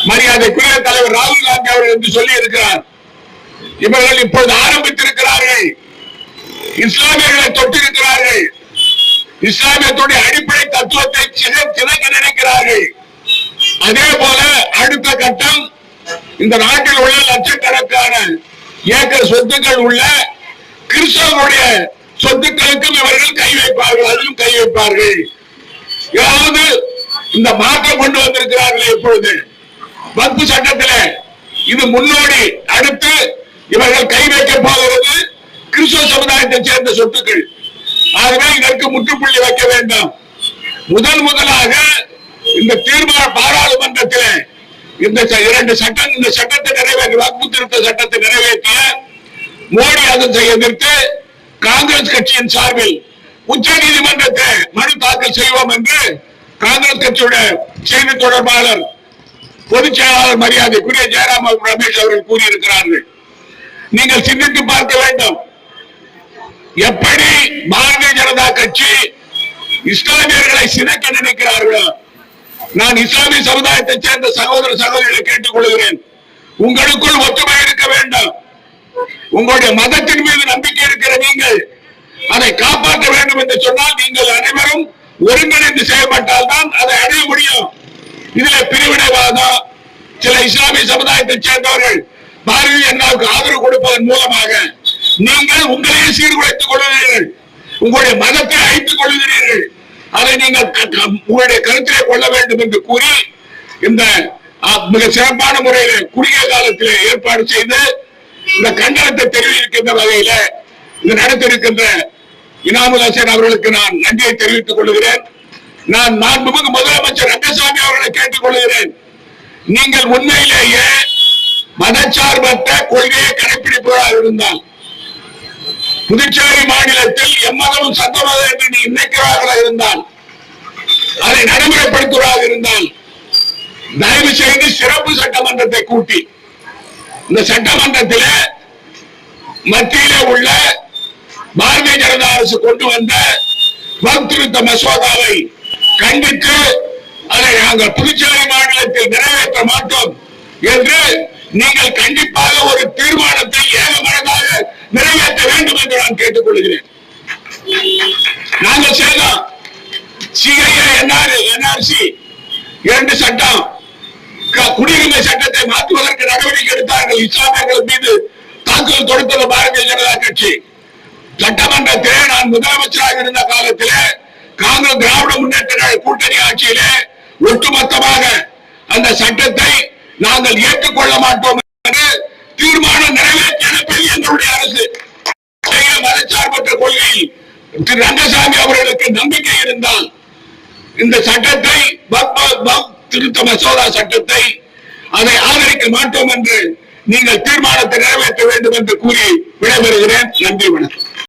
மரியாதைக்குரிய தலைவர் ராகுல் காந்தி அவர்கள் என்று சொல்லி இருக்கிறார். இவர்கள் இப்பொழுது ஆரம்பித்திருக்கிறார்கள். இஸ்லாமியர்களை தொட்டிருக்கிறார்கள். இஸ்லாமியத்துடைய அடிப்படை தத்துவத்தை சிதைக்க நினைக்கிறார்கள். அதே போல அடுத்த கட்டம் இந்த நாட்டில் உள்ள லட்சக்கணக்கான ஏக்கர் சொத்துக்கள் உள்ள கிறிஸ்தவனுடைய சொத்துக்களுக்கும் இவர்கள் கை வைப்பார்கள். அதிலும் கை வைப்பார்கள். ஏதாவது இந்த மாற்றம் கொண்டு வந்திருக்கிறார்கள். இப்பொழுது வக்ஃப் சட்டத்தில் இது முன்னோடி. அடுத்து இவர்கள் கை வைக்க போகிறது கிறிஸ்தவ சமுதாயத்தை சேர்ந்த சொத்துக்கள். ஆகவே இதற்கு முற்றுப்புள்ளி வைக்க வேண்டும். முதலாக இந்த தீர்மான பாராளுமன்றத்தில் இந்த சட்டத்தை நிறைவேற்றி வக்ஃப் திருத்த சட்டத்தை நிறைவேற்றிய மோடி அரசை எதிர்த்து காங்கிரஸ் கட்சியின் சார்பில் உச்ச நீதிமன்றத்தை மனு தாக்கல் செய்வோம் என்று காங்கிரஸ் கட்சியுடைய செய்தி தொடர்பாளர் பொதுச் செயலாளர் மரியாதைக்குரிய ஜெயராம் ரமேஷ் அவர்கள் கூறியிருக்கிறார்கள். நீங்கள் சிந்தித்து பார்க்க வேண்டும். எப்படி பாரதிய ஜனதா கட்சி இஸ்லாமியர்களை சிதைக்க நினைக்கிறார்களோ, நான் இஸ்லாமிய சமுதாயத்தை சேர்ந்த சகோதர சகோதரிகளை கேட்டுக் கொள்கிறேன். உங்களுக்குள் ஒற்றுமை இருக்க வேண்டும். உங்களுடைய மதத்தின் மீது நம்பிக்கை இருக்கிற நீங்கள் அதை காப்பாற்ற வேண்டும் என்று சொன்னால் நீங்கள் அனைவரும் ஒருங்கிணைந்து செயல்பட்டால் தான் அதை அடைய முடியும். இதுல பிரிவினைவாதம், சில இஸ்லாமிய சமுதாயத்தை சேர்ந்தவர்கள் பாரதிய ஜனதாவுக்கு ஆதரவு கொடுப்பதன் மூலமாக நீங்கள் உங்களையே சீர்குலைத்துக் கொள்கிறீர்கள். உங்களுடைய மதத்தை அழித்துக் கொள்கிறீர்கள். அதை நீங்கள் உங்களுடைய கருத்திலே கொள்ள வேண்டும் என்று கூறி இந்த மிக சிறப்பான முறையில் குறுகிய காலத்தில் ஏற்பாடு செய்து இந்த கண்டனத்தை தெரிவிக்கின்ற வகையில இந்த நடத்திருக்கின்ற இனாமுல் ஹசன் அவர்களுக்கு நான் நன்றியை தெரிவித்துக் கொள்கிறேன். நான் மாண்புமிகு முதலமைச்சர் ரங்கசாமி அவர்களை கேட்டுக் கொள்கிறேன். நீங்கள் உண்மையிலேயே மதச்சார்பற்ற கொள்கையை கடைபிடிப்பதாக இருந்தால், புதுச்சேரி மாநிலத்தில் எம்மதமும் சத்தமதம் என்று நீ நினைக்கிறார்களா இருந்தால், அதை நடைமுறைப்படுத்துவதாக இருந்தால், தயவு செய்து சிறப்பு சட்டமன்றத்தை கூட்டி இந்த சட்டமன்றத்தில் மத்தியிலே உள்ள பாரதிய ஜனதா அரசு கொண்டு வந்த வக்ஃப் திருத்த மசோதாவை கண்டித்து அதை நாங்கள் புதுச்சேரி மாநிலத்தில் நிறைவேற்ற மாட்டோம் என்று நீங்கள் கண்டிப்பாக ஒரு தீர்மானத்தை ஏகமனதாக நிறைவேற்ற வேண்டும் என்று நான் கேட்டுக் கொள்கிறேன். நாங்கள் செய்தோம். சிஐஏ என்ஆர்சி 2 சட்டம், குடியுரிமை சட்டத்தை மாற்றுவதற்கு நடவடிக்கை எடுத்தார்கள். இஸ்லாமியர்கள் மீது தாக்குதல் தொடுத்தது பாரதிய ஜனதா கட்சி. சட்டமன்றத்திலே நான் முதலமைச்சராக இருந்த காலத்திலே காங்கிரஸ் திராவிட முன்னேற்ற கூட்டணி ஆட்சியிலே ஒட்டுமொத்தமாக அந்த சட்டத்தை நாங்கள் ஏற்றுக்கொள்ள மாட்டோம் என்று தீர்மானம் நிறைவேற்றிய எங்களுடைய அரசு. மதச்சார்பற்ற கொள்கையில் திரு ரங்கசாமி அவர்களுக்கு நம்பிக்கை இருந்தால் இந்த சட்டத்தை திருத்த மசோதா சட்டத்தை அதை ஆதரிக்க மாட்டோம் என்று நீங்கள் தீர்மானத்தை நிறைவேற்ற வேண்டும் என்று கூறி விடைபெறுகிறேன். நன்றி, வணக்கம்.